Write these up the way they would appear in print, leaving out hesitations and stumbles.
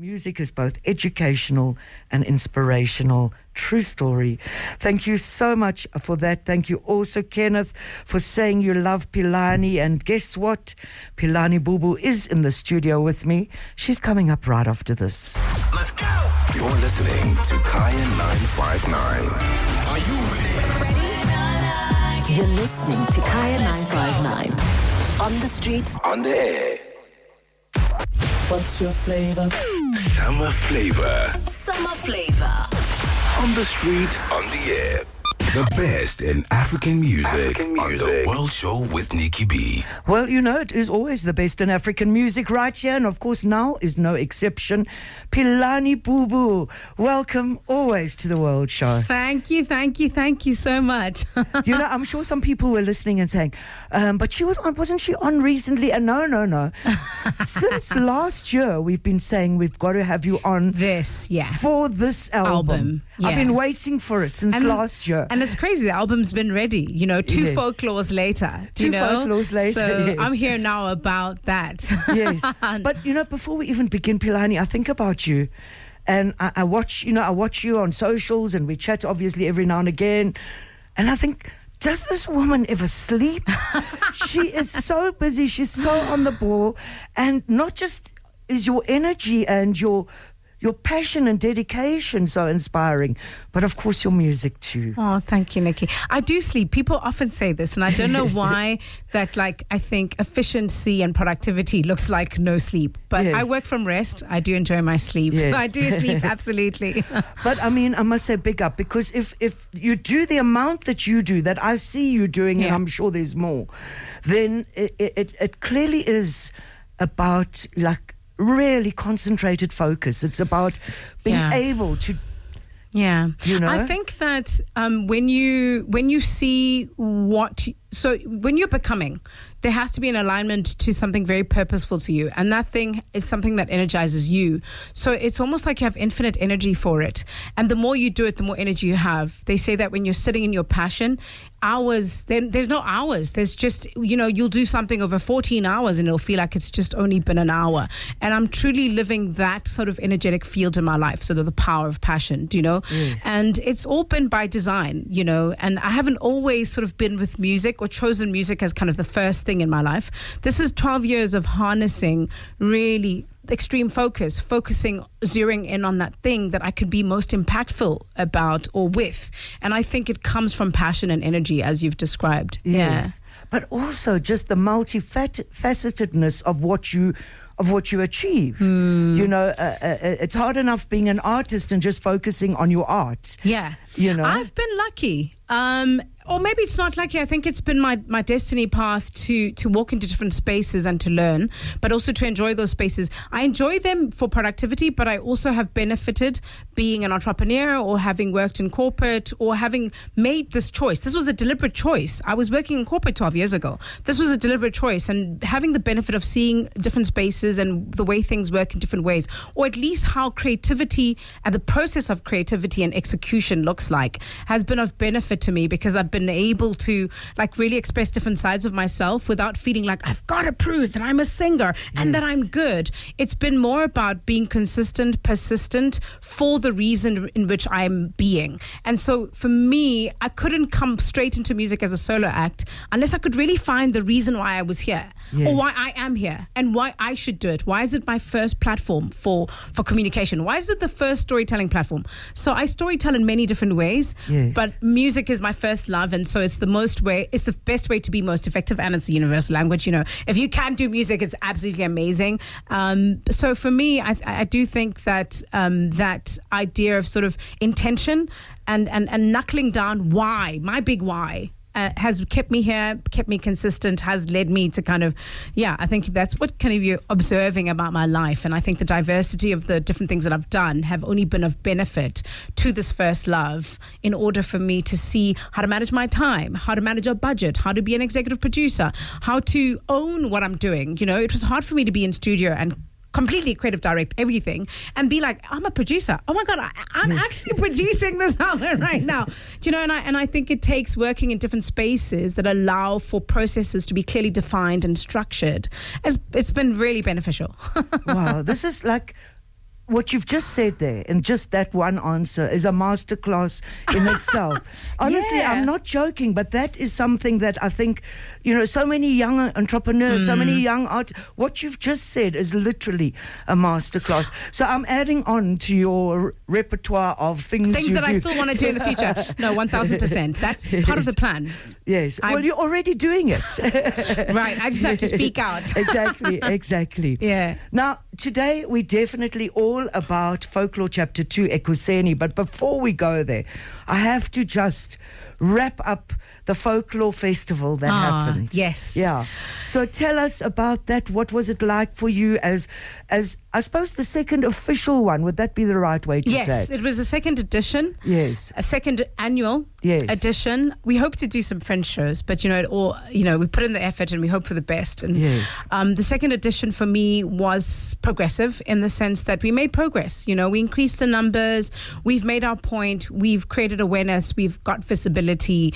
music is both educational and inspirational. True story. Thank you so much for that. Thank you also, Kenneth, for saying you love Pilani. And guess what? Pilani Bubu is in the studio with me. She's coming up right after this. Let's go! You're listening to Kaya 959. Are you ready? You're listening to Kaya 959. On the street. On the air. What's your flavor? Summer flavor. Summer flavor. On the street, on the air. The best in African music on The World Show with Nicky B. Well, you know, it is always the best in African music right here. And of course, now is no exception. Pilani Bubu, welcome always to The World Show. Thank you so much. You know, I'm sure some people were listening and saying, but she wasn't she on recently? And no. Since last year, we've been saying we've got to have you on for this album. Yeah. I've been waiting for it since last year. And it's crazy, the album's been ready, you know, two folklores later. Folklores later, so yes. I'm here now about that. Yes. But, you know, before we even begin, Pilani, I think about you. And I watch you on socials, and we chat obviously every now and again. And I think, does this woman ever sleep? She is so busy. She's so on the ball. And not just is your energy and your passion and dedication so inspiring, but of course your music too. Oh, thank you, Nicky. I do sleep. People often say this, and I don't know why that, like, I think efficiency and productivity looks like no sleep. But I work from rest. I do enjoy my sleep. Yes. So I do sleep, absolutely. But I mean, I must say big up, because if you do the amount that you do, that I see you doing, and I'm sure there's more, then it clearly is about, like, really concentrated focus. It's about being able to, you know. I think that when you see when you're becoming, there has to be an alignment to something very purposeful to you, and that thing is something that energizes you. So it's almost like you have infinite energy for it, and the more you do it, the more energy you have. They say that when you're sitting in your passion, there's no hours. There's just, you know, you'll do something over 14 hours and it'll feel like it's just only been an hour. And I'm truly living that sort of energetic field in my life, sort of the power of passion, do you know? Yes. And it's all been by design, you know, and I haven't always sort of been with music or chosen music as kind of the first thing in my life. This is 12 years of harnessing really extreme focusing, zeroing in on that thing that I could be most impactful about or with. And I think it comes from passion and energy, as you've described. Yes. Yeah. But also just the multifacetedness of what you achieve. You know, it's hard enough being an artist and just focusing on your art. Yeah. You know, I've been lucky. Or maybe it's not lucky. I think it's been my destiny path to walk into different spaces and to learn, but also to enjoy those spaces. I enjoy them for productivity, but I also have benefited being an entrepreneur or having worked in corporate or having made this choice. This was a deliberate choice. I was working in corporate 12 years ago. This was a deliberate choice, and having the benefit of seeing different spaces and the way things work in different ways, or at least how creativity and the process of creativity and execution looks like, has been of benefit to me, because I've been able to, like, really express different sides of myself without feeling like I've got to prove that I'm a singer and that I'm good. It's been more about being consistent, persistent for the reason in which I'm being. And so for me, I couldn't come straight into music as a solo act unless I could really find the reason why I was here, or why I am here, and why I should do it. Why is it my first platform for communication? Why is it the first storytelling platform? So I storytell in many different ways, but music is my first love, and so it's the best way to be most effective, and it's a universal language. You know, if you can do music, it's absolutely amazing. So for me, I do think that that idea of sort of intention and knuckling down why, my big why, has kept me here, kept me consistent, has led me to kind of, I think that's what kind of you're observing about my life. And I think the diversity of the different things that I've done have only been of benefit to this first love, in order for me to see how to manage my time, how to manage a budget, how to be an executive producer, how to own what I'm doing. You know, it was hard for me to be in studio and completely creative direct everything and be like, I'm a producer. Oh my God, I'm actually producing this album right now. Do you know, and I think it takes working in different spaces that allow for processes to be clearly defined and structured. It's been really beneficial. Wow, this is like what you've just said there, and just that one answer is a masterclass in itself. Honestly, Yeah. I'm not joking, but that is something that I think, so many young entrepreneurs, so many young what you've just said is literally a masterclass. So I'm adding on to your repertoire of things you that do. I still want to do in the future. No, 1,000%. That's part of the plan. Yes. Well, you're already doing it. Right. I just have to speak out. Exactly. Yeah. Now, today we're definitely all about Folklore Chapter 2, Ekuseni. But before we go there, I have to just wrap up the Folklore Festival that happened. Yes. Yeah. So tell us about that. What was it like for you as I suppose the second official one? Would that be the right way to say Yes, it? it was a second edition. Yes. A second annual edition. We hope to do some French shows, but we put in the effort and we hope for the best. And Yes. the second edition for me was progressive in the sense that we made progress. We increased the numbers. We've made our point. We've created awareness. We've got visibility.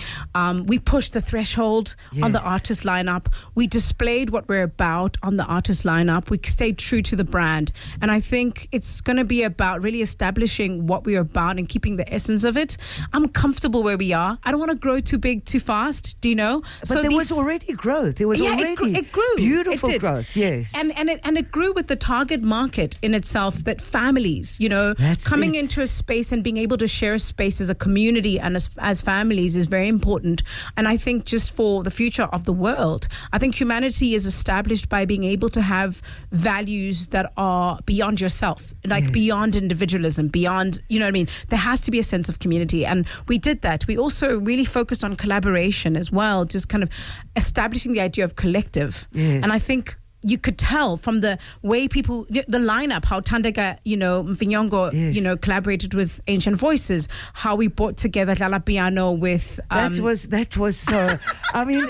We pushed the threshold on the artist lineup. We displayed what we're about on the artist lineup. We stayed true to the brand. And I think it's going to be about really establishing what we're about and keeping the essence of it. I'm comfortable where we are. I don't want to grow too big too fast. Do you know? But there was already growth. There was already it grew. Beautiful It did. growth, yes. And it grew with the target market in itself, that families, That's coming it. into a space and being able to share a space as a community and as families is very important. And I think just for the future of the world, I think humanity is established by being able to have values that are beyond yourself, like beyond individualism, beyond, there has to be a sense of community. And we did that. We also really focused on collaboration as well, just kind of establishing the idea of collective. Yes. And I think you could tell from the way people, the lineup, how Tandega, Mvinyongo, collaborated with Ancient Voices, how we brought together Lala Piano with... that was so... I mean,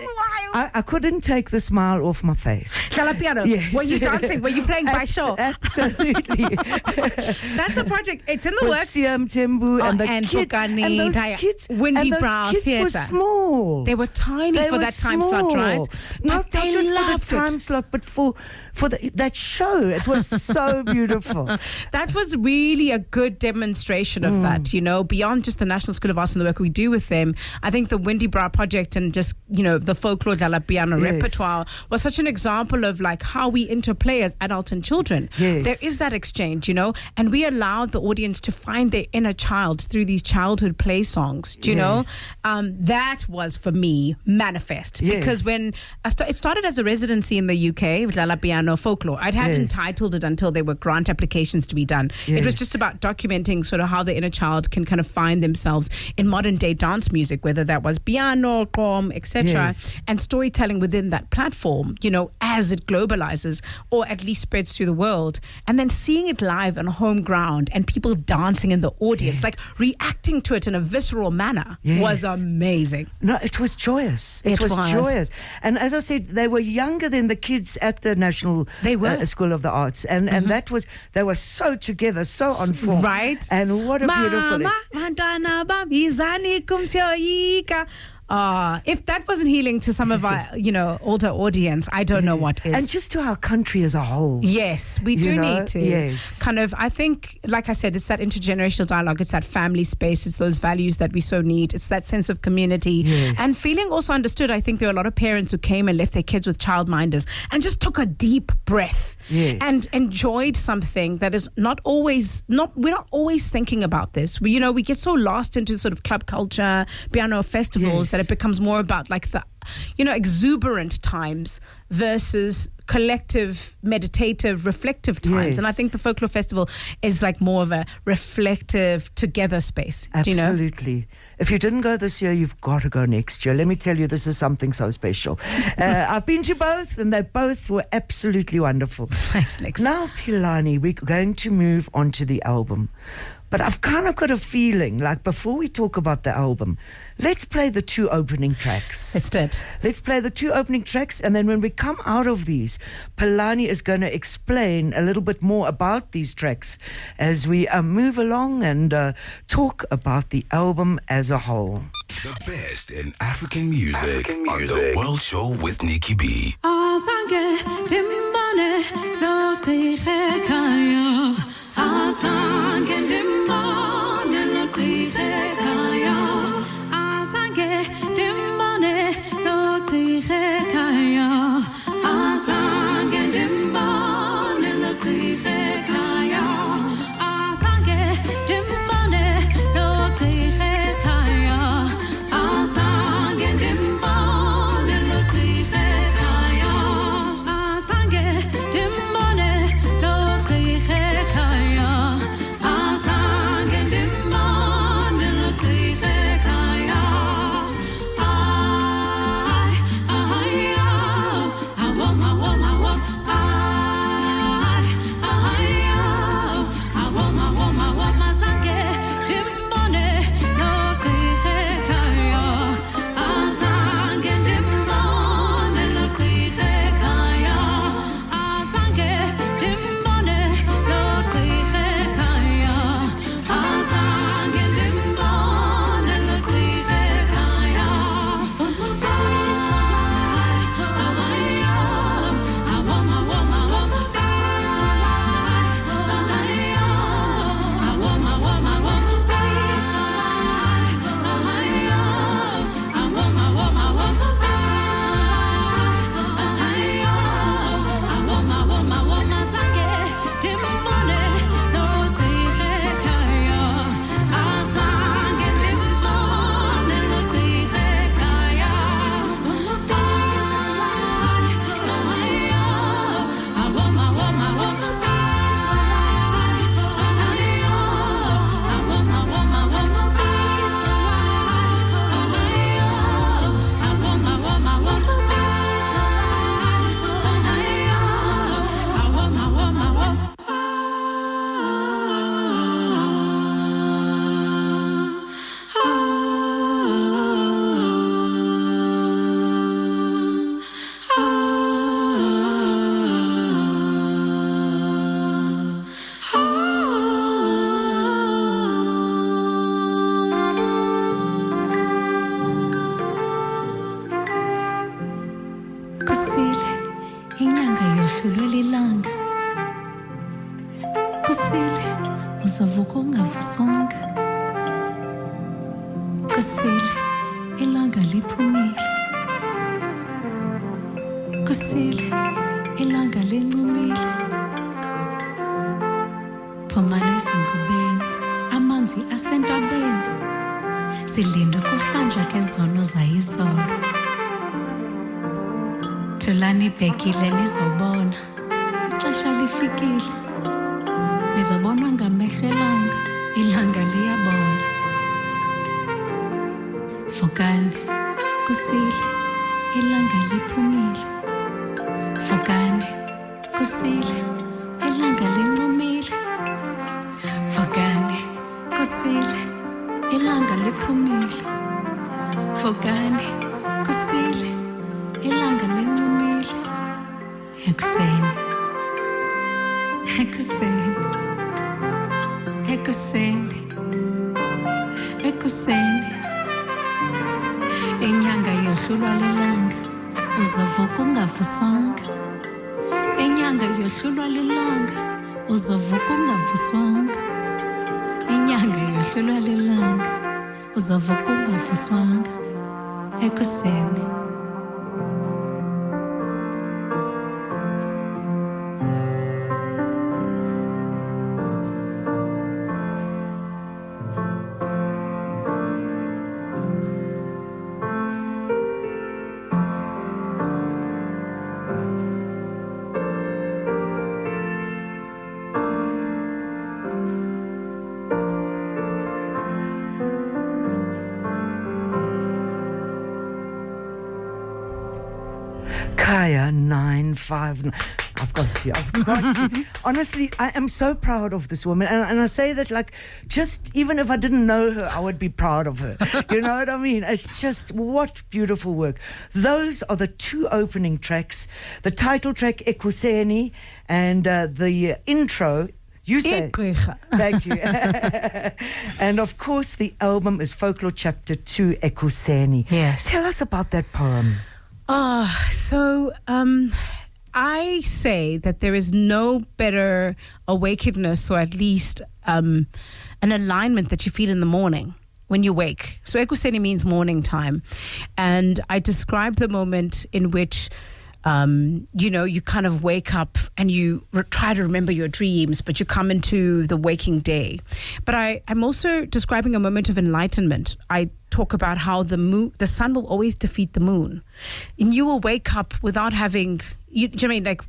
I couldn't take the smile off my face. Lala Piano. Yes. Were you dancing? Were you playing Baisho? Absolutely. That's a project. It's in the With works. Siam Tembu and the kids. Bukani, And those Taya, kids, Windy and those Brown kids were Theatre. small. They were tiny They for were that time slot, small. right? Not But they just for the loved time it. slot, but for that show. It was so beautiful. That was really a good demonstration of that, beyond just the National School of Arts and the work we do with them. I think the Windy Brow project and just, the folklore de la piano repertoire was such an example of like how we interplay as adults and children. Yes. There is that exchange, and we allowed the audience to find their inner child through these childhood play songs. Do you know? That was for me manifest because when it started as a residency in the UK with La Piano Folklore. I hadn't entitled it until there were grant applications to be done. It was just about documenting sort of how the inner child can kind of find themselves in modern day dance music, whether that was piano, qom, etc., and storytelling within that platform, as it globalizes or at least spreads through the world. And then seeing it live on home ground and people dancing in the audience, like reacting to it in a visceral manner was amazing. No, it was joyous. It was joyous. And as I said, they were younger than the kids at the National School of the Arts. And that was, they were so together, so on form. Right. And what a beautiful... If that wasn't healing to some of our, older audience, I don't know what is. And just to our country as a whole. Yes, we do need to. Yes. Kind of, I think, like I said, it's that intergenerational dialogue. It's that family space. It's those values that we so need. It's that sense of community. Yes. And feeling also understood. I think there are a lot of parents who came and left their kids with childminders and just took a deep breath. Yes. And enjoyed something that is we're not always thinking about this. We get so lost into sort of club culture, piano festivals that it becomes more about like the, exuberant times versus collective, meditative, reflective times. Yes. And I think the Folklore Festival is like more of a reflective together space. Absolutely. If you didn't go this year, you've got to go next year. Let me tell you, this is something so special. I've been to both, and they both were absolutely wonderful. Thanks, Nix. Now, Pilani, we're going to move on to the album. But I've kind of got a feeling, like before we talk about the album, let's play the two opening tracks. Let's do it. Let's play the two opening tracks, and then when we come out of these, Pilani is going to explain a little bit more about these tracks as we move along and talk about the album as a whole. The best in African music on The World Show with NickyB. Azange dimbane lo krige kayo uzavuka ungavuswanga kusile ilanga liphumile kusile ilanga lincumile phumana ezingubeni amanzi asentabeni silinde kuhlanjwa kezono zayizolo thulani ibhekile nizobona ixesha lifikile nizobona ngamehlo elanga ilanga liyabona vukani kusile ilanga liphumile vukani kusile ilanga lincumile vukani kusile ilanga liphumile vukani kusile ilanga lincumile ekuseni ekuseni ekuseni ekuseni inyanga yohlulwa lilanga uzavuka ungavuswanga inyanga yohlulwa lilanga uzavuka ungavuswanga inyanga yohlulwa lilanga uzavuka ungavuswanga ekuseni Kaya 959. I've got you. Honestly, I am so proud of this woman. And I say that, like, just even if I didn't know her, I would be proud of her. You know what I mean? It's just, what beautiful work. Those are the two opening tracks. The title track, Ekuseni, and the intro, you say. Thank you. And of course, the album is Folklore Chapter 2, Ekuseni. Yes. Tell us about that poem. So I say that there is no better awakeness, or at least an alignment that you feel in the morning when you wake. So Ekuseni means morning time. And I describe the moment in which you kind of wake up and you try to remember your dreams, but you come into the waking day. But I'm also describing a moment of enlightenment. I talk about how the sun will always defeat the moon. And you will wake up without having, do you know what I mean? Like,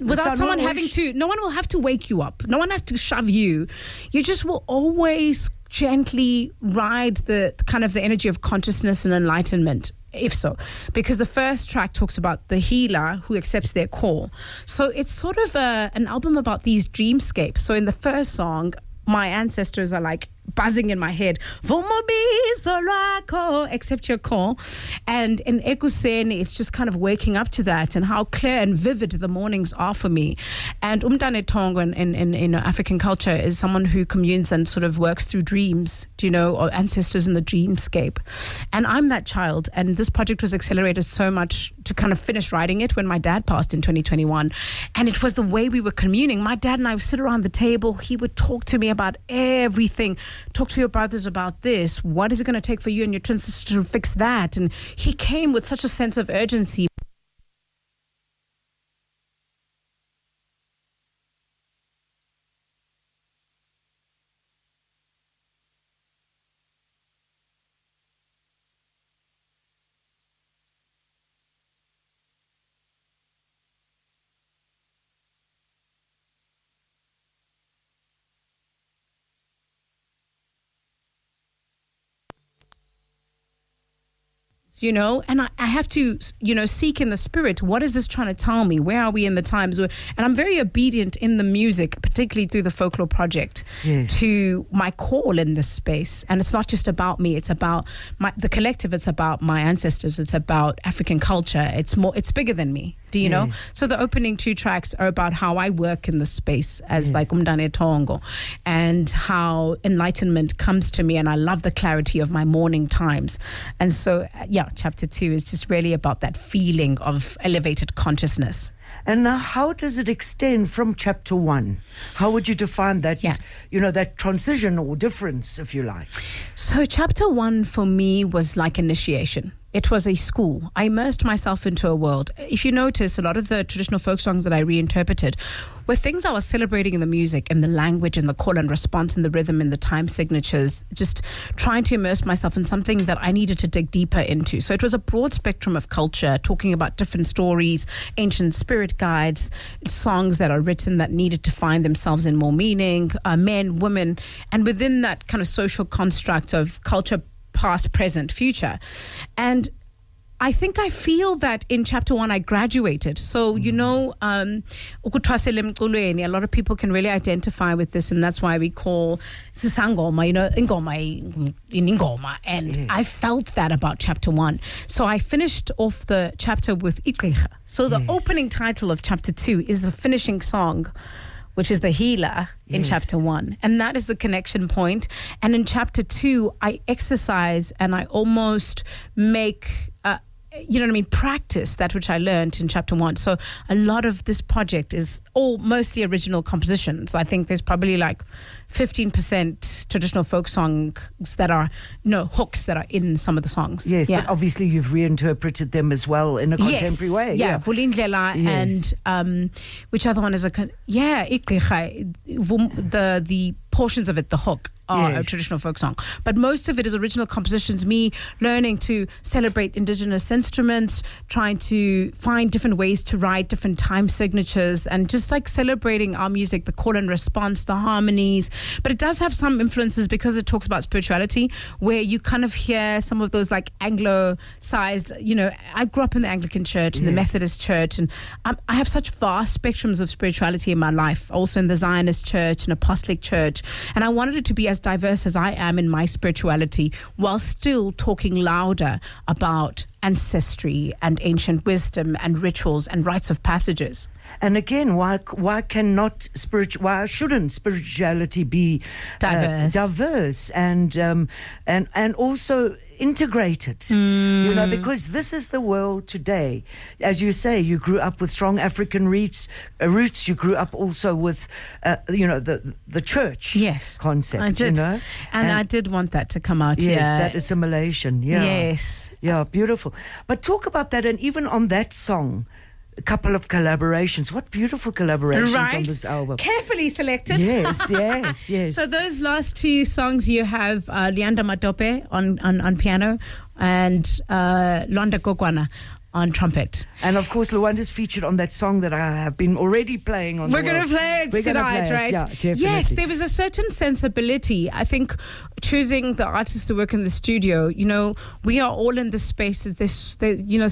without someone having to, no one will have to wake you up. No one has to shove you. You just will always gently ride the kind of the energy of consciousness and enlightenment, if so, because the first track talks about the healer who accepts their call. So it's sort of an album about these dreamscapes. So in the first song, my ancestors are like buzzing in my head, accept your call. And in Ekuseni, it's just kind of waking up to that and how clear and vivid the mornings are for me. And Umdane Tongo in African culture is someone who communes and sort of works through dreams, or ancestors in the dreamscape. And I'm that child. And this project was accelerated so much to kind of finish writing it when my dad passed in 2021. And it was the way we were communing. My dad and I would sit around the table. He would talk to me about everything. Talk to your brothers about this. What is it going to take for you and your twin sister to fix that? And he came with such a sense of urgency. And I have to, seek in the spirit, what is this trying to tell me? Where are we in the times? And I'm very obedient in the music, particularly through the Folklore Project, to my call in this space. And it's not just about me. It's about the collective. It's about my ancestors. It's about African culture. It's bigger than me. Do you know? So the opening two tracks are about how I work in the space as like Umdane Tongo, and how enlightenment comes to me, and I love the clarity of my morning times. And so, chapter 2 is just really about that feeling of elevated consciousness. And now, how does it extend from chapter 1? How would you define that, that transition or difference, if you like? So chapter 1 for me was like initiation. It was a school. I immersed myself into a world. If you notice, a lot of the traditional folk songs that I reinterpreted were things I was celebrating in the music and the language and the call and response and the rhythm and the time signatures, just trying to immerse myself in something that I needed to dig deeper into. So it was a broad spectrum of culture, talking about different stories, ancient spirit guides, songs that are written that needed to find themselves in more meaning, men, women, and within that kind of social construct of culture, past, present, future. And I think I feel that in chapter 1 I graduated. So, a lot of people can really identify with this, and that's why we call Sisangoma, Ingoma. And I felt that about chapter 1. So I finished off the chapter with Ikricha. So the opening title of chapter 2 is the finishing song, which is the healer in chapter 1. And that is the connection point. And in chapter 2, I exercise and I almost make, practice that which I learned in chapter 1. So a lot of this project is all mostly original compositions. I think there's probably like 15% traditional folk songs that are, hooks that are in some of the songs. Yes, but obviously you've reinterpreted them as well in a contemporary way. Yeah, Vulindlela and which other one is the portions of it, the hook, are a traditional folk song. But most of it is original compositions, me learning to celebrate indigenous instruments, trying to find different ways to write different time signatures, and just like celebrating our music, the call and response, the harmonies. But it does have some influences because it talks about spirituality, where you kind of hear some of those like Anglo-sized, I grew up in the Anglican church and the Methodist church, and I have such vast spectrums of spirituality in my life, also in the Zionist church and Apostolic church. And I wanted it to be as diverse as I am in my spirituality, while still talking louder about ancestry and ancient wisdom and rituals and rites of passages. And again, why shouldn't spirituality be diverse and also integrated? You know, because this is the world today. As you say, you grew up with strong African roots. You grew up also with, the church concept. I did, you know? and I did want that to come out. Yes, that assimilation. Yeah. Yes. Yeah, beautiful. But talk about that, and even on that song, a couple of collaborations. What beautiful collaborations on this album. Carefully selected. Yes. So those last two songs, you have Leanda Matope on piano and Londa Kokwana on trumpet. And of course, Luanda's featured on that song that I have been already playing on. We're going to play it tonight, right? Yeah, definitely. Yes, there was a certain sensibility. I think choosing the artists to work in the studio, you know, we are all in this space. There's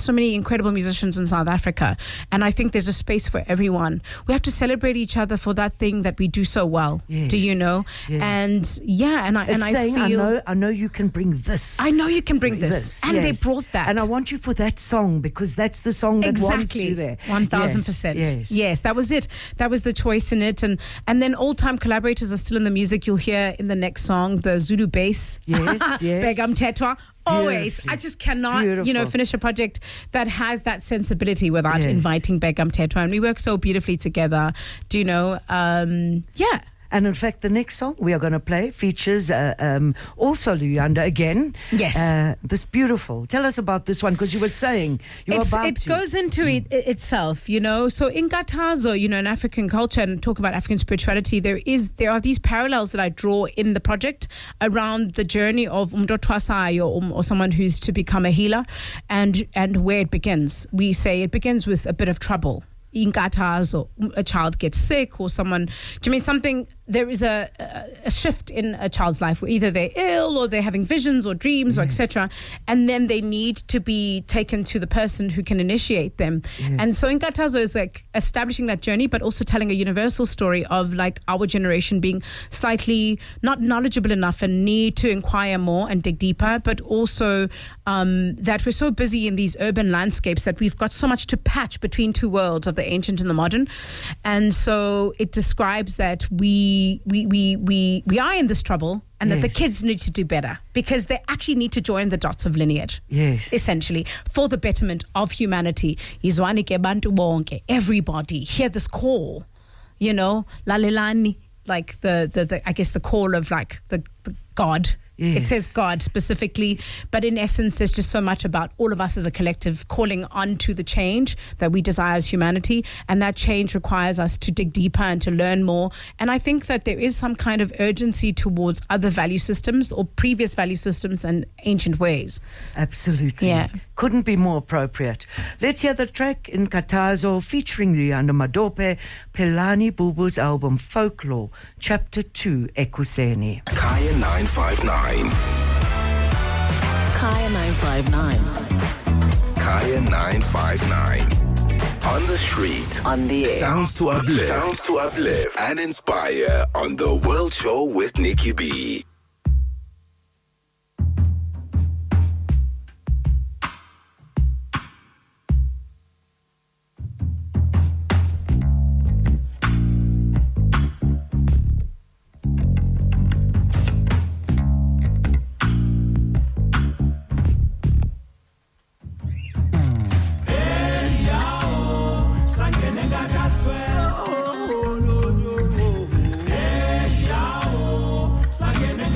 so many incredible musicians in South Africa, and I think there's a space for everyone. We have to celebrate each other for that thing that we do so well. Yes. Do you know? Yes. And I know you can bring this. I know you can bring this. And they brought that. And I want you for that song because that's the song that wants you there. 1000%. Yes, that was it. That was the choice in it. And then all-time collaborators are still in the music. You'll hear in the next song the Zulu bass. Yes. Begum Tetwa. Always. I just cannot, finish a project that has that sensibility without inviting Begum Tetwa. And we work so beautifully together. Do you know? And in fact, the next song we are going to play features also Luyanda again. Yes. This beautiful. Tell us about this one, because you were saying it goes into it itself, you know. So in Katazo, you know, in African culture, and talk about African spirituality, there are these parallels that I draw in the project around the journey of Umdotwasai or someone who's to become a healer, and where it begins. We say it begins with a bit of trouble. In Qatar, or a child gets sick, or someone, there is a shift in a child's life where either they're ill or they're having visions or dreams or etc. And then they need to be taken to the person who can initiate them. And so in Katazo is like establishing that journey, but also telling a universal story of like our generation being slightly not knowledgeable enough and need to inquire more and dig deeper, but also that we're so busy in these urban landscapes that we've got so much to patch between two worlds of the ancient and the modern. And so it describes that we are in this trouble, and that the kids need to do better because they actually need to join the dots of lineage. Yes. Essentially, for the betterment of humanity. Izwanike bantu bonke, everybody, hear this call, you know, lalelani, like the I guess the call of like the God. Yes. It says God specifically, but in essence, there's just so much about all of us as a collective calling on to the change that we desire as humanity, and that change requires us to dig deeper and to learn more. And I think that there is some kind of urgency towards other value systems or previous value systems and ancient ways. Absolutely. Yeah. Couldn't be more appropriate. Let's hear the track in Katazo featuring Leanda Madope, Pilani Bubu's album Folklore Chapter 2, Ekuseni. Kaya 959. Kaya 959. Kaya 959. On the street. On the air. Sounds to uplift and inspire on The World Show with NickyB. Sangene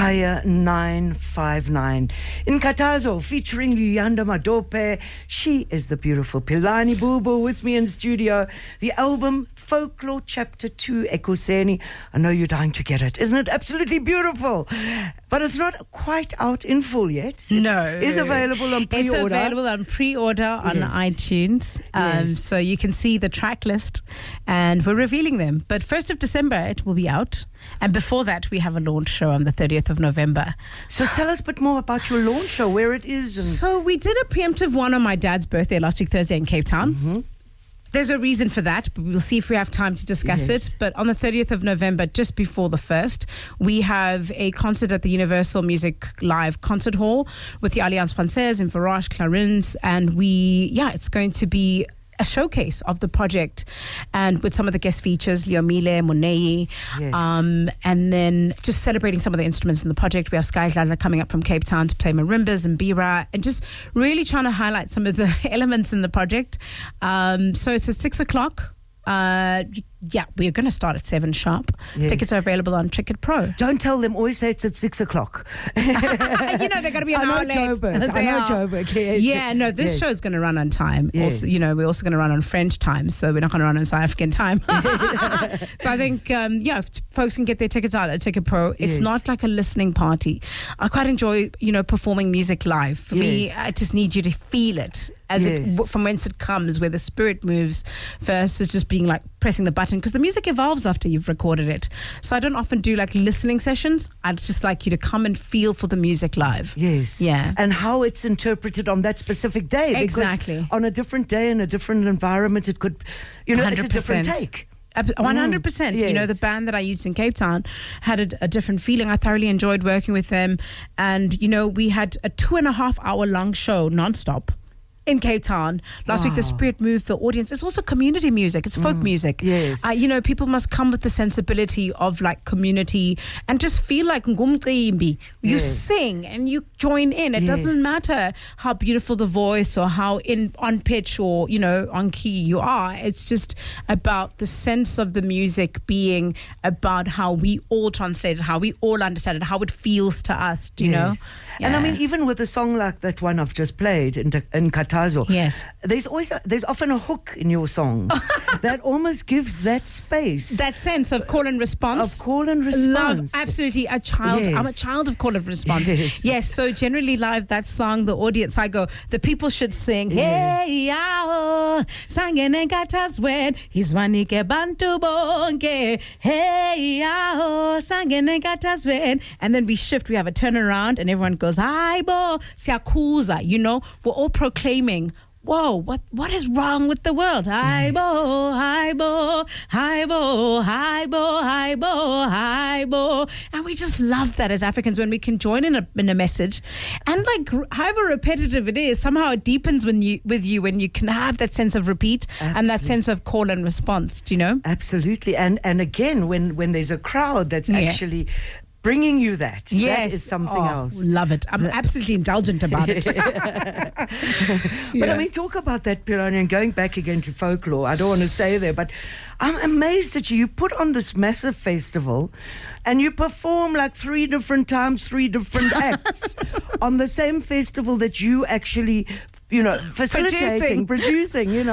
Kaya 959 in Katazo, featuring Luyanda Madope. She is the beautiful Pilani Bubu with me in studio. The album Folklore Chapter 2, Ekuseni. I know you're dying to get it. Isn't it absolutely beautiful? But it's not quite out in full yet. No. It is available on pre-order. It's available on pre-order on iTunes. Yes. So you can see the track list and we're revealing them. But 1st of December, it will be out. And before that, we have a launch show on the 30th of November. So tell us a bit more about your launch show, where it is. And So we did a preemptive one on my dad's birthday last week, Thursday, in Cape Town. Mm-hmm. There's a reason for that, but we'll see if we have time to discuss it. But on the 30th of November, just before the 1st, we have a concert at the Universal Music Live Concert Hall with the Alliance Française and Varage Clarins. And it's going to be a showcase of the project, and with some of the guest features, Leomile, Monei, and then just celebrating some of the instruments in the project. We have Sky Gladler coming up from Cape Town to play marimbas and bira, and just really trying to highlight some of the elements in the project. So it's at 6 o'clock. We're going to start at 7 sharp. Yes. Tickets are available on Ticket Pro. Don't tell them, always say it's at 6 o'clock. They're going to be an hour late. I know Joburg. Yes. Yeah, no, this show is going to run on time. Yes. Also, we're also going to run on French time, so we're not going to run on South African time. So I think, if folks can get their tickets out at Ticket Pro. It's not like a listening party. I quite enjoy, performing music live. For me, I just need you to feel it. as Yes. from whence it comes, where the spirit moves versus just being like pressing the button, because the music evolves after you've recorded it. So I don't often do like listening sessions. I'd just like you to come and feel for the music live. Yes. Yeah. And how it's interpreted on that specific day. Because Exactly. on a different day in a different environment, it could, it's a different 100%. take. 100%. You know, the Yes. band that I used in Cape Town had a different feeling. I thoroughly enjoyed working with them. And, you know, we had a 2.5 hour long show nonstop in Cape Town. Last week, the spirit moved the audience. It's also community music. It's folk music. Yes. You know, people must come with the sensibility of like community and just feel like ngumcimbi. You Yes. sing and you join in. It doesn't Yes. matter how beautiful the voice or how on pitch or, you know, on key you are. It's just about the sense of the music being about how we all translate it, how we all understand it, how it feels to us. Do you know? Yes. And I Yeah. mean, even with a song like that one I've just played in Katazo, Yes. there's often a hook in your songs that almost gives that space That sense of call and response. of call and Love, response. absolutely. I'm a Yes. child of call and response. Yes. Yes. So generally live, that song, the audience, I go, the people should sing, hey, yao, sangene kataswen, hiswanike bantu bonke, hey, yao, sangene kataswen. And then we shift, we have a turnaround, and everyone goes, hi, bo, siyakuza. You know, we're all proclaiming, whoa, what is wrong with the world? Hi bo, hi bo, hi bo, hi bo, hi bo, hi bo. And we just love that as Africans when we can join in a message. And like however repetitive it is, somehow it deepens when you can have that sense of repeat and that sense of call and response, do you know? Absolutely. And again, when there's a crowd that's actually bringing you that is something else. Love it. I'm absolutely indulgent about it. But I mean, talk about that, Pilani, and going back again to folklore. I don't want to stay there, but I'm amazed at you. You put on this massive festival and you perform like 3 different times, 3 different acts on the same festival that you actually, facilitating, producing,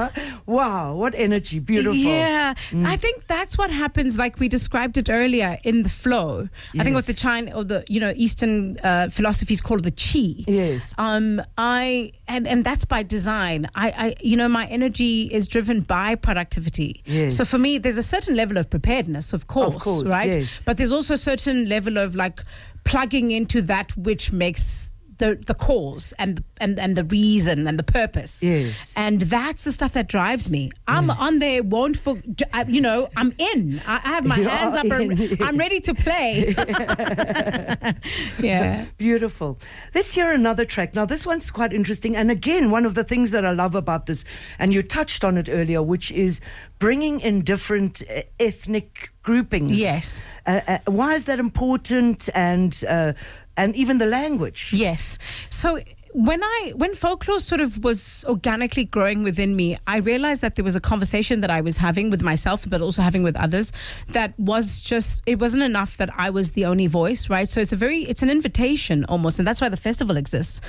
Wow, what energy. Beautiful. Yeah. I think that's what happens, like we described it earlier in the flow. I think what the China or the, Eastern philosophies call the chi. Yes. And that's by design. I my energy is driven by productivity. Yes. So for me, there's a certain level of preparedness, of course, right? Yes. But there's also a certain level of like plugging into that which makes the cause and the reason and the purpose. Yes. And that's the stuff that drives me. I'm on there, I'm in. I have my You hands are up. in. I'm ready to play. Yeah. Beautiful. Let's hear another track. Now, this one's quite interesting. And again, one of the things that I love about this, and you touched on it earlier, which is bringing in different ethnic groupings. Yes. Why is that important? And even the language. Yes. So when folklore sort of was organically growing within me, I realized that there was a conversation that I was having with myself, but also having with others, that was just, it wasn't enough that I was the only voice, right? So it's an invitation almost, and that's why the festival exists.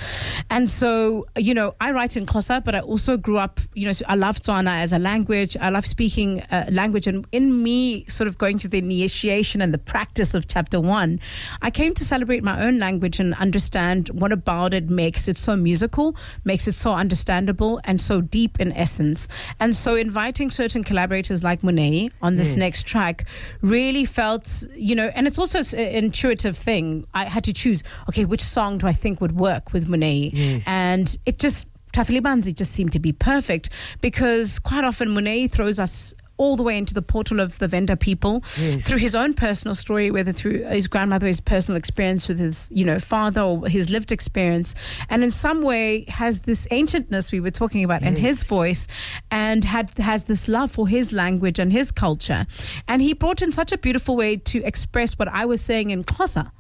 And so, I write in Xhosa, but I also grew up, so I love Tswana as a language. I love speaking language. And in me sort of going to the initiation and the practice of chapter 1, I came to celebrate my own language and understand what about it makes it so musical, makes it so understandable and so deep in essence. And so inviting certain collaborators like Munei on this next track really felt, and it's also an intuitive thing. I had to choose, okay, which song do I think would work with Munei? Yes. And it just, Tafili Banzi just seemed to be perfect, because quite often Munei throws us all the way into the portal of the Venda people through his own personal story, whether through his grandmother, his personal experience with his, father, or his lived experience, and in some way has this ancientness we were talking about in his voice, and has this love for his language and his culture. And he brought in such a beautiful way to express what I was saying in Xhosa,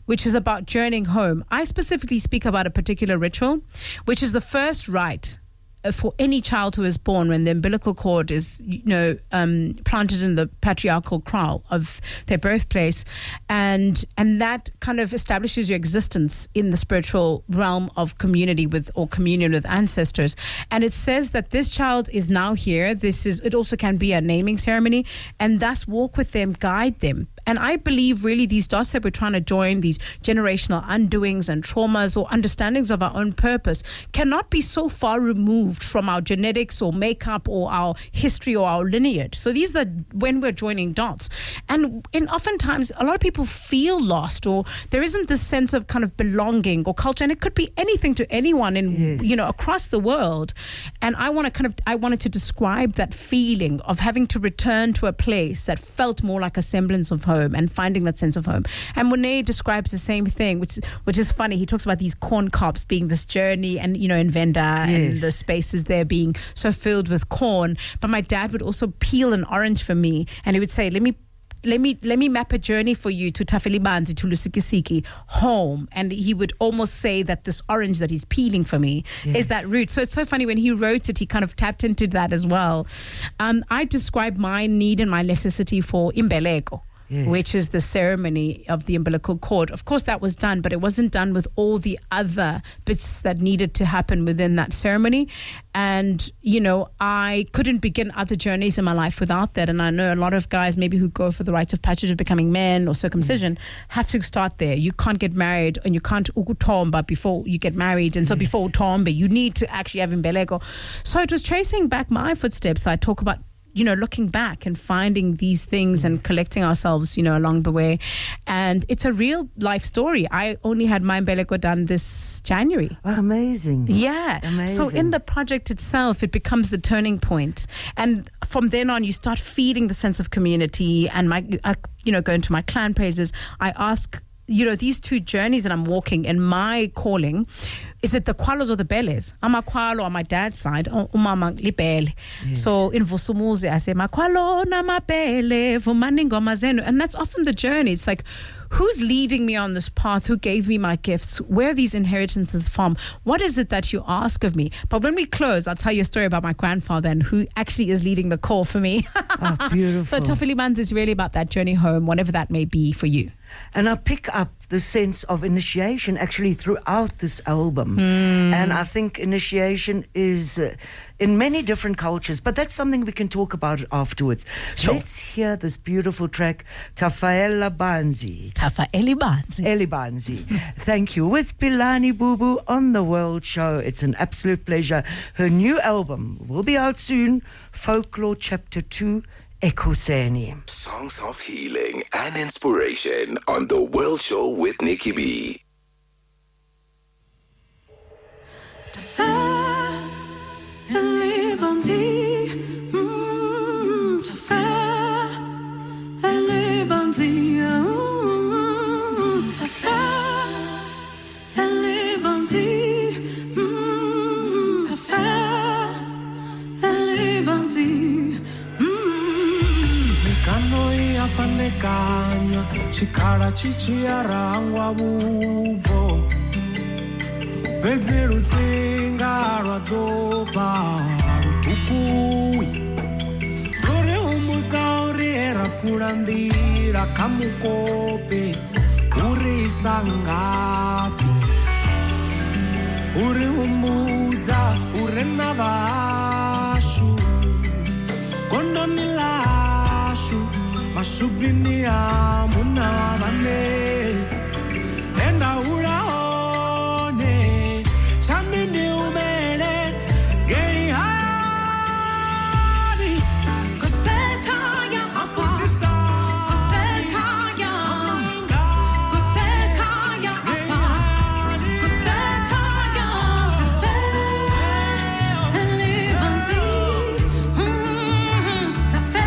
which is about journeying home. I specifically speak about a particular ritual, which is the first rite for any child who is born when the umbilical cord is, planted in the patriarchal kraal of their birthplace, and that kind of establishes your existence in the spiritual realm of community or communion with ancestors. And it says that this child is now here. It also can be a naming ceremony, and thus walk with them, guide them And I believe really these dots that we're trying to join, these generational undoings and traumas or understandings of our own purpose, cannot be so far removed from our genetics or makeup or our history or our lineage. So these are when we're joining dots. And oftentimes a lot of people feel lost, or there isn't this sense of kind of belonging or culture. And it could be anything to anyone in, across the world. And I wanted to describe that feeling of having to return to a place that felt more like a semblance of home and finding that sense of home. And Monet describes the same thing, which is funny. He talks about these corn cobs being this journey, and in Venda and the spaces there being so filled with corn. But my dad would also peel an orange for me, and he would say, let me map a journey for you to Tafelibanzi, to Lusikisiki, home. And he would almost say that this orange that he's peeling for me is that route. So it's so funny, when he wrote it, he kind of tapped into that as well. I describe my need and my necessity for imbeleko. Which is the ceremony of the umbilical cord. Of course, that was done, but it wasn't done with all the other bits that needed to happen within that ceremony. And, I couldn't begin other journeys in my life without that. And I know a lot of guys maybe who go for the rites of passage of becoming men or circumcision have to start there. You can't get married, and you can't ukutomba before you get married. And so before utombe, you need to actually have imbeleko. So it was tracing back my footsteps. I talk about looking back and finding these things and collecting ourselves, along the way. And it's a real life story. I only had my Mbeleko done this January. Oh, amazing. Yeah. Amazing. So in the project itself, it becomes the turning point. And from then on, you start feeding the sense of community. And going to my clan praises, I ask, these two journeys that I'm walking in my calling, is it the Kwalos or the Beles? I'm a Kwalo on my dad's side, umama libele. So in Vosumuzi, I say, Makwalo na mabele, vumaningoma zenu. And that's often the journey. It's like, who's leading me on this path? Who gave me my gifts? Where are these inheritances from? What is it that you ask of me? But when we close, I'll tell you a story about my grandfather and who actually is leading the call for me. Oh, beautiful. So Tafelibanzi is really about that journey home, whatever that may be for you. And I pick up the sense of initiation actually throughout this album. And I think initiation is in many different cultures, but that's something we can talk about afterwards. Sure. Let's hear this beautiful track, Tafaela Banzi. Tafaeli Banzi. Eli Banzi. Thank you. With Pilani Bubu on The World Show. It's an absolute pleasure. Her new album will be out soon, Folklore Chapter 2, Ekuseni. Songs of healing and inspiration on The World Show with NickyB. Panekanya chikara chichiarangwa buvo Veziru tsinga ratopa rutukui Rore umutsauri era purandira kamukope Uri sangapi Uri umutsa uri navashu Kondonilashu Mashubini amuna bane Enda uraone Chamini umene Gei hadi Kusekaya apa Kusekaya Kusekaya apa Kusekaya Tefe Elibanzi Tefe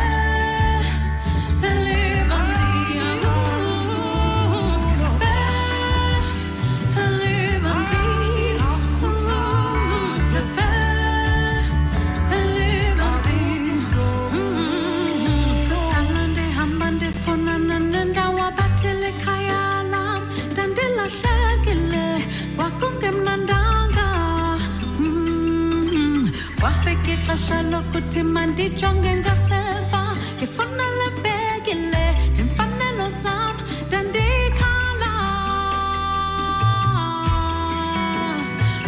Shalo kuti mandi jonge ngasemva Difuna lebegile Dimfane no sam Dandi kala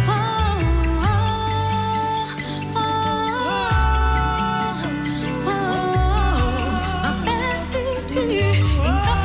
Oh, oh, oh, oh, oh Mabesiti Inga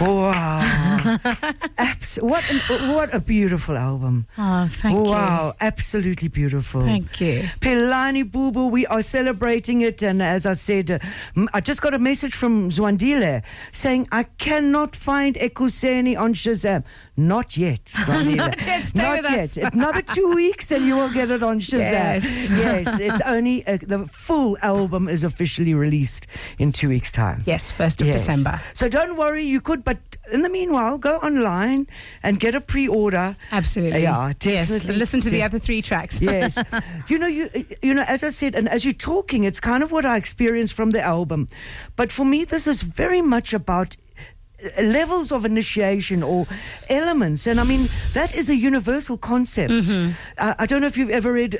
Wow. What a beautiful album. Oh, thank you. Wow, absolutely beautiful. Thank you. Pilani Bubu, we are celebrating it. And as I said, I just got a message from Zwandile saying, I cannot find Ekuseni on Shazam. Not yet, Zwandile. Not yet. Stay Not with yet. us. Another 2 weeks and you will get it on Shazam. Yes. Yes, it's only, the full album is officially released in 2 weeks' time. Yes, 1st of Yes. December. So don't worry, you could, but in the meanwhile, go online and get a pre-order. Absolutely. Yeah, Yes, definitely. listen to the other 3 tracks. Yes. You know, as I said, and as you're talking, it's kind of what I experienced from the album. But for me, this is very much about levels of initiation or elements, and I mean that is a universal concept. I don't know if you've ever read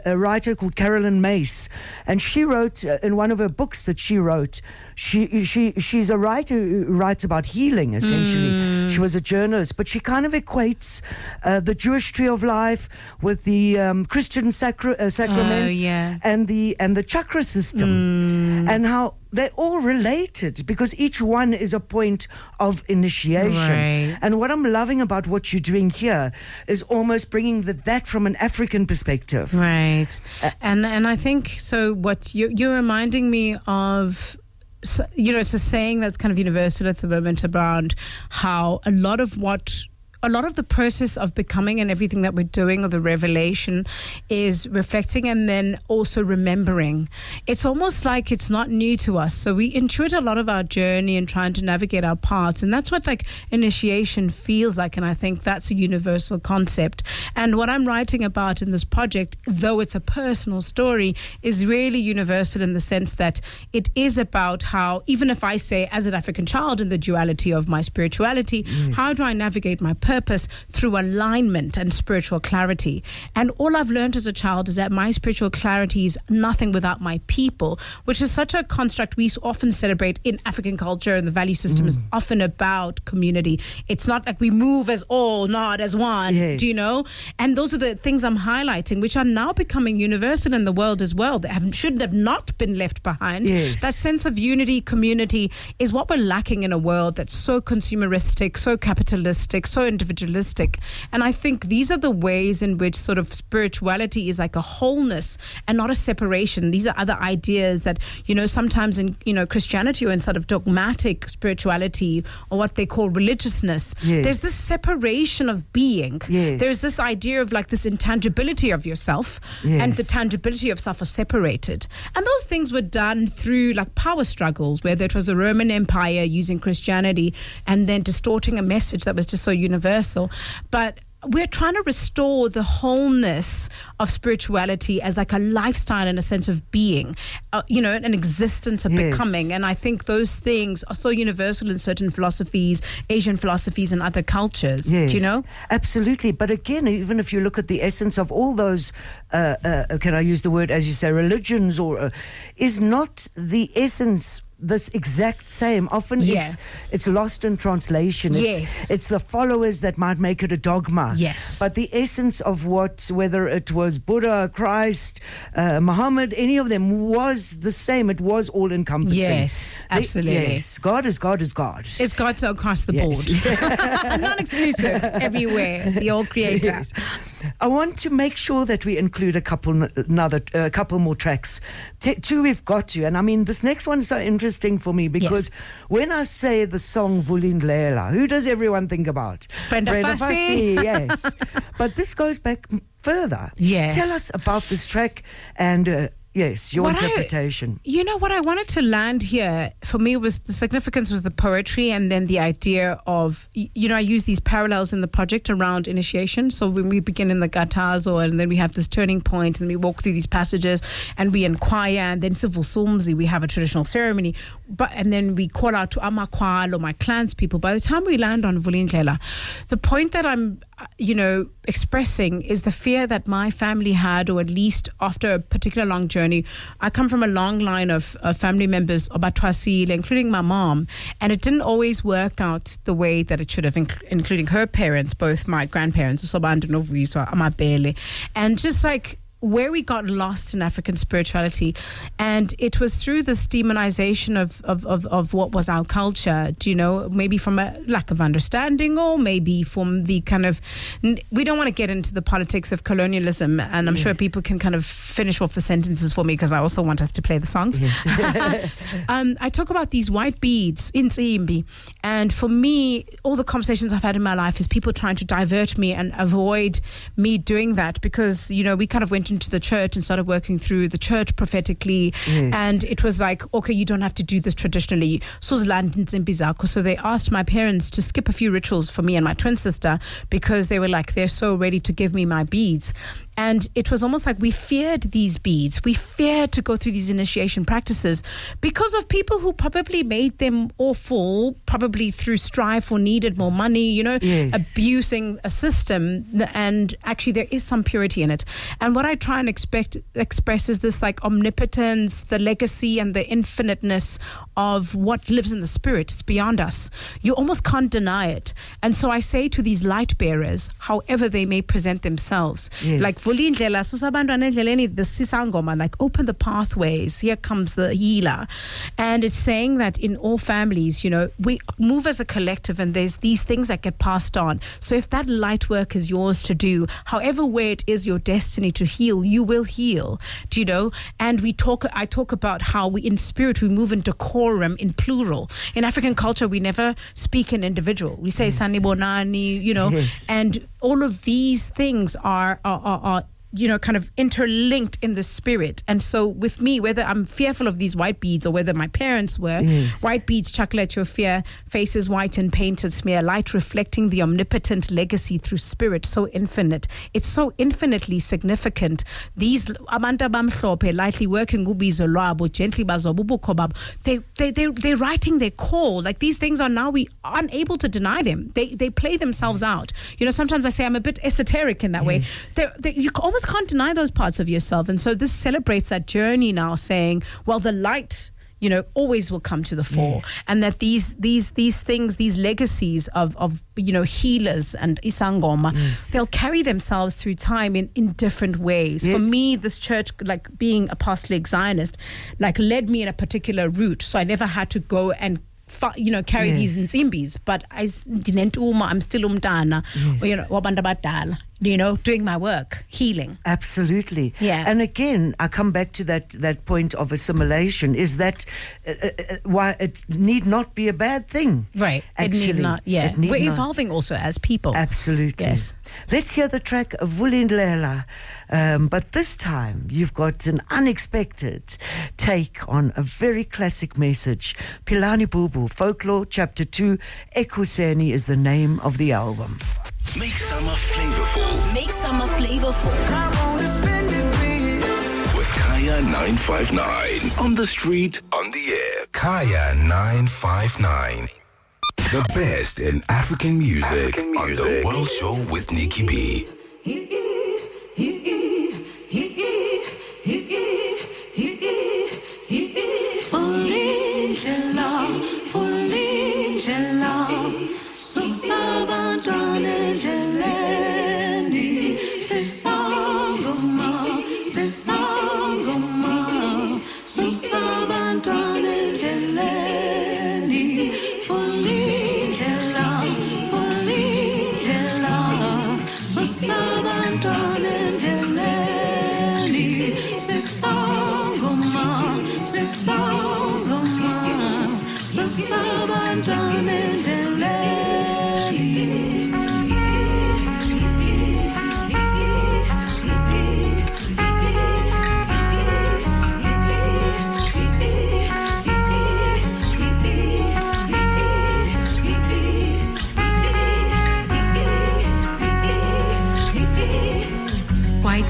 a writer called Carolyn Mace, and she wrote in one of her books that she wrote, she's a writer who writes about healing essentially. She was a journalist, but she kind of equates the Jewish tree of life with the Christian sacraments and the chakra system, and how they're all related because each one is a point of initiation. Right. And what I'm loving about what you're doing here is almost bringing that from an African perspective. Right. And I think, so what you're reminding me of, so, you know, it's a saying that's kind of universal at the moment around how a lot of the process of becoming and everything that we're doing, or the revelation, is reflecting and then also remembering. It's almost like it's not new to us. So we intuit a lot of our journey and trying to navigate our paths. And that's what like initiation feels like. And I think that's a universal concept. And what I'm writing about in this project, though it's a personal story, is really universal in the sense that it is about how, even if I say as an African child in the duality of my spirituality, how do I navigate my purpose through alignment and spiritual clarity? And all I've learned as a child is that my spiritual clarity is nothing without my people, which is such a construct we often celebrate in African culture, and the value system is often about community. It's not like we move as all, not as one. Yes. Do you know? And those are the things I'm highlighting, which are now becoming universal in the world as well. They shouldn't have not been left behind. Yes. That sense of unity, community is what we're lacking in a world that's so consumeristic, so capitalistic, so individualistic. And I think these are the ways in which sort of spirituality is like a wholeness and not a separation. These are other ideas that, sometimes in, Christianity or in sort of dogmatic spirituality or what they call religiousness, there's this separation of being. There's this idea of like this intangibility of yourself and the tangibility of self are separated. And those things were done through like power struggles, whether it was the Roman Empire using Christianity and then distorting a message that was just so universal. But we're trying to restore the wholeness of spirituality as like a lifestyle and a sense of being, an existence of becoming. And I think those things are so universal in certain philosophies, Asian philosophies and other cultures. Do you know? Absolutely. But again, even if you look at the essence of all those, can I use the word, as you say, religions, or is not the essence this exact same? Often it's lost in translation. It's the followers that might make it a dogma. But the essence of whether it was Buddha, Christ, Muhammad, any of them was the same. It was all encompassing. Yes, absolutely. God is God is God. It's God across the board. Non-exclusive, everywhere. The all creator. I want to make sure that we include a couple more tracks. Two we've got to, and I mean this next one's so interesting for me because when I say the song Vulindlela, who does everyone think about? Brenda Fassie. Yes. But this goes back further. Yes. Tell us about this track and your interpretation. What I wanted to land here for me was the significance was the poetry and then the idea of, I use these parallels in the project around initiation. So when we begin in the Gatazo and then we have this turning point and we walk through these passages and we inquire and then Sivusumzi, we have a traditional ceremony. And then we call out to Amakwal or my clans people. By the time we land on Vulindlela, the point that I'm expressing is the fear that my family had, or at least after a particular long journey. I come from a long line of family members, including my mom, and it didn't always work out the way that it should have, including her parents, both my grandparents, and just like where we got lost in African spirituality. And it was through this demonization of what was our culture, maybe from a lack of understanding or maybe from the kind of, we don't want to get into the politics of colonialism, and I'm sure people can kind of finish off the sentences for me because I also want us to play the songs. I talk about these white beads in Nsimbi, and for me, all the conversations I've had in my life is people trying to divert me and avoid me doing that because, we kind of went into the church and started working through the church prophetically, and it was like, okay, you don't have to do this traditionally. So they asked my parents to skip a few rituals for me and my twin sister because they were like, they're so ready to give me my beads. And it was almost like we feared these beads. We feared to go through these initiation practices because of people who probably made them awful, probably through strife or needed more money, abusing a system. And actually there is some purity in it. And what I try and express is this like omnipotence, the legacy and the infiniteness of what lives in the spirit. It's beyond us. You almost can't deny it. And so I say to these light bearers, however they may present themselves, like Vulindlela, the sisangoma, like open the pathways. Here comes the healer. And it's saying that in all families, we move as a collective and there's these things that get passed on. So if that light work is yours to do, however way it is your destiny to heal, you will heal. Do you know? And I talk about how we in spirit, we move in decorum in plural. In African culture, we never speak in individual. We say sanibonani, and all of these things are kind of interlinked in the spirit. And so with me, whether I'm fearful of these white beads or whether my parents were, white beads chuckle at your fear, faces white and painted smear, light reflecting the omnipotent legacy through spirit, so infinite. It's so infinitely significant. These Amanda Bamhlope, lightly working ubizo lwabo, gently bazobubukobab, they're writing their call. Like these things are now, we are unable to deny them. They play themselves out. Sometimes I say I'm a bit esoteric in that way. You almost can't deny those parts of yourself. And so this celebrates that journey now, saying, well, the light, always will come to the fore. And that these things, these legacies of healers and isangoma, they'll carry themselves through time in different ways. For me, this church, like being apostolic Zionist, like led me in a particular route. So I never had to go and carry Yes. these nsimbis, but I'm still umntana, wabantu abadala, doing my work, healing. Absolutely. Yeah. And again, I come back to that point of assimilation, is that why it need not be a bad thing. Right. Actually, it need not, yeah. it need We're not. evolving also as people. Absolutely. Yes. Let's hear the track of Vulindlela. But this time, you've got an unexpected take on a very classic message. Pilani Bubu, Folklore Chapter 2, Ekuseni is the name of the album. Make summer flavorful Make summer flavorful. with Kaya 959. On the street, on the air. Kaya 959. The best in African music, on the World Show with Nicky B.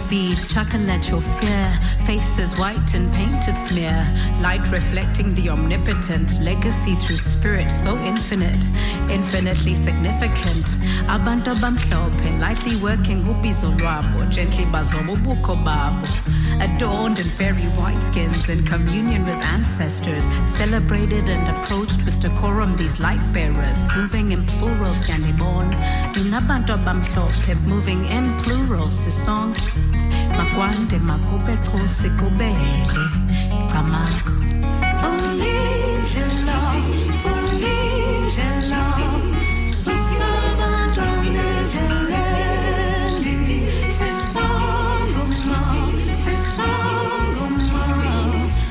Beads, chocolate your fear. Faces white and painted smear. Light reflecting the omnipotent. Legacy through spirit so infinite. Infinitely significant. Abantu abamhlophe. Lightly working ubizo lwabo. Gently bazobo buko babo. Adorned in fairy white skins. In communion with ancestors. Celebrated and approached with decorum. These light bearers. Moving in plural. Syanibon. Inabantu abamhlophe. Moving in plural. Sisong. Makwande makube kose kubele Tamako Volingela Susabantane Jeleni Sesangoma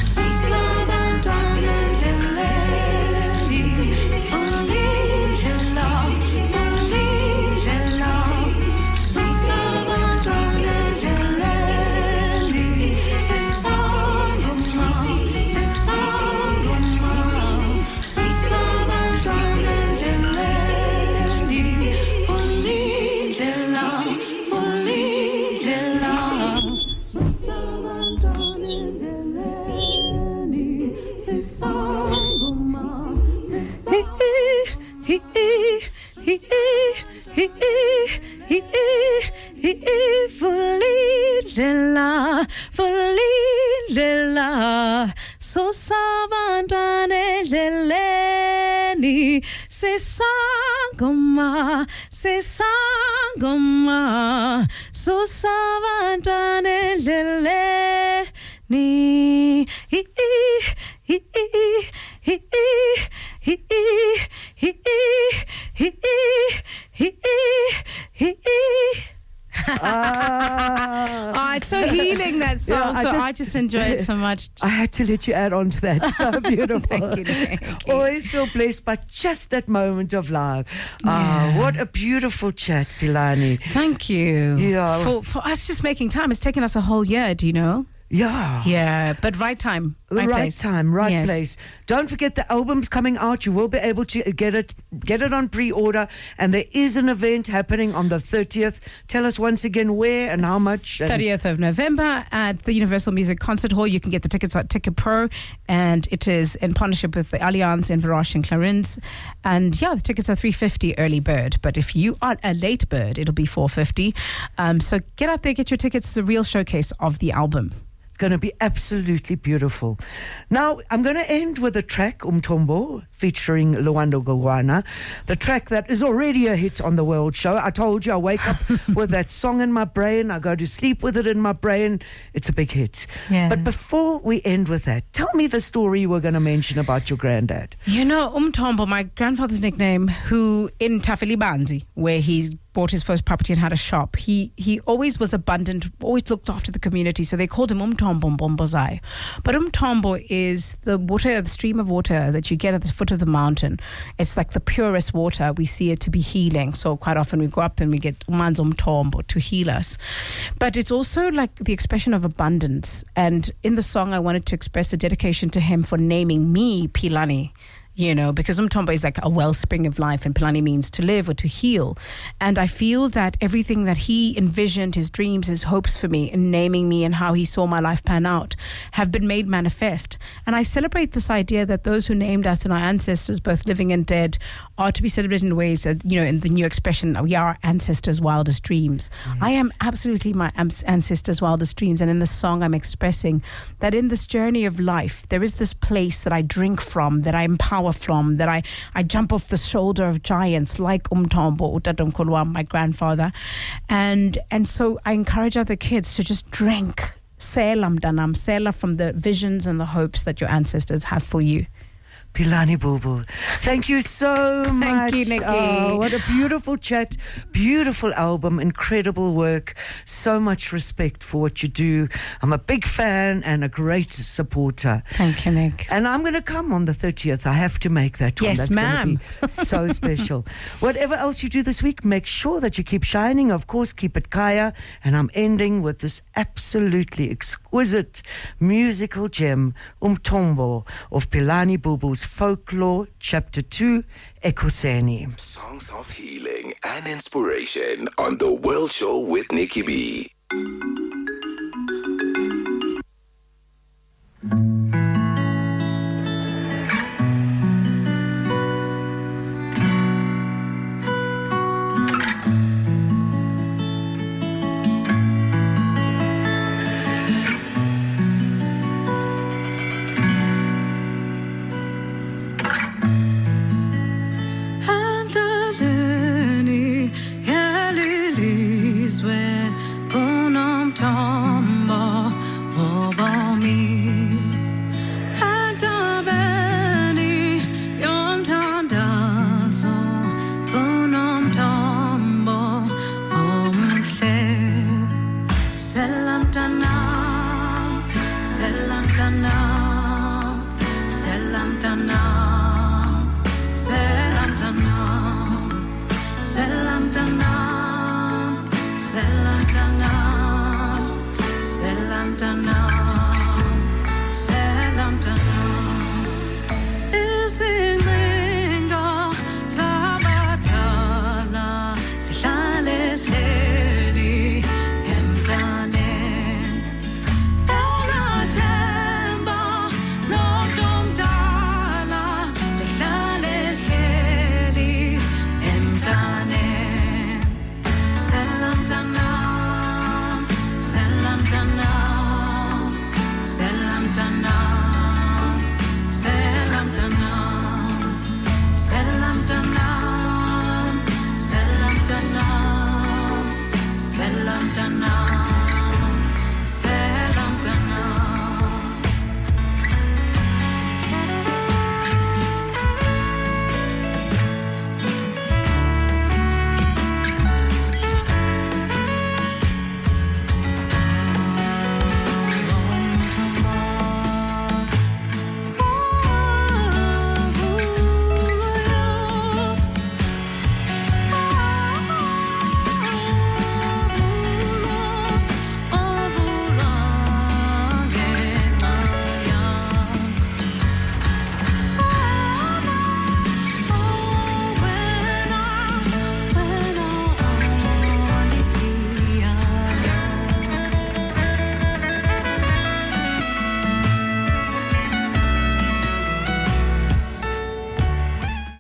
Susabantane Jeleni Volingela Susabantane Volindlela Susabantane Jeleni Sesangoma Susabantane Jeleni Oh, it's so healing, that song. I just enjoy it so much. I had to let you add on to that. So beautiful. Thank you. Always feel blessed by just that moment of love. Yeah. What a beautiful chat, Pilani. Thank you. Yeah. For us just making time. It's taken us a whole year, do you know? Yeah. Yeah, but right time. Right place. Time, right Yes. place. Don't forget the album's coming out. You will be able to get it on pre-order, and there is an event happening on the 30th. Tell us once again where and how much. 30th of November at the Universal Music Concert Hall. You can get the tickets at Ticket Pro, and it is in partnership with the Allianz and Verache and Clarins. And yeah, the tickets are $350 early bird, but if you are a late bird, it'll be $450. So get out there, get your tickets. It's a real showcase of the album. Going to be absolutely beautiful. Now, I'm going to end with a track, Umtombo, featuring Luando Gogwana, the track that is already a hit on the World Show. I told you I wake up with that song in my brain. I go to sleep with it in my brain. It's a big hit. Yeah. But before we end with that, tell me the story you were going to mention about your granddad. You know, Umtombo, my grandfather's nickname, who in Tafelibanzi, where he's bought his first property and had a shop, he always was abundant, always looked after the community, so they called him Umtombo Mbombozai. But Umtombo is the water, the stream of water that you get at the foot of the mountain. It's like the purest water. We see it to be healing, so quite often we go up and we get Umanz Umtombo to heal us. But it's also like the expression of abundance, and in the song I wanted to express a dedication to him for naming me Pilani. You know, because Umtombo is like a wellspring of life, and Pilani means to live or to heal. And I feel that everything that he envisioned, his dreams, his hopes for me, in naming me and how he saw my life pan out, have been made manifest. And I celebrate this idea that those who named us and our ancestors, both living and dead, are to be celebrated in ways that, you know, in the new expression, we are our ancestors' wildest dreams. Yes. I am absolutely my ancestors' wildest dreams. And in the song, I'm expressing that in this journey of life, there is this place that I drink from, that I empower from, that I jump off the shoulder of giants like Umtombo, Utatomkolwa, my grandfather. And so I encourage other kids to just drink. Sela mdanam, sela from the visions and the hopes that your ancestors have for you. Pilani Bubu, thank you so much. Thank you, Nicky. Oh, what a beautiful chat, beautiful album, incredible work. So much respect for what you do. I'm a big fan and a great supporter. Thank you, Nick. And I'm going to come on the 30th. I have to make that one. Yes, That's ma'am. Be so special. Whatever else you do this week, make sure that you keep shining. Of course, keep it Kaya. And I'm ending with this absolutely exquisite musical gem, Umtombo, of Pilani Bubu's Folklore Chapter 2, Ekuseni. Songs of healing and inspiration on The World Show with NickyB. Selam tanam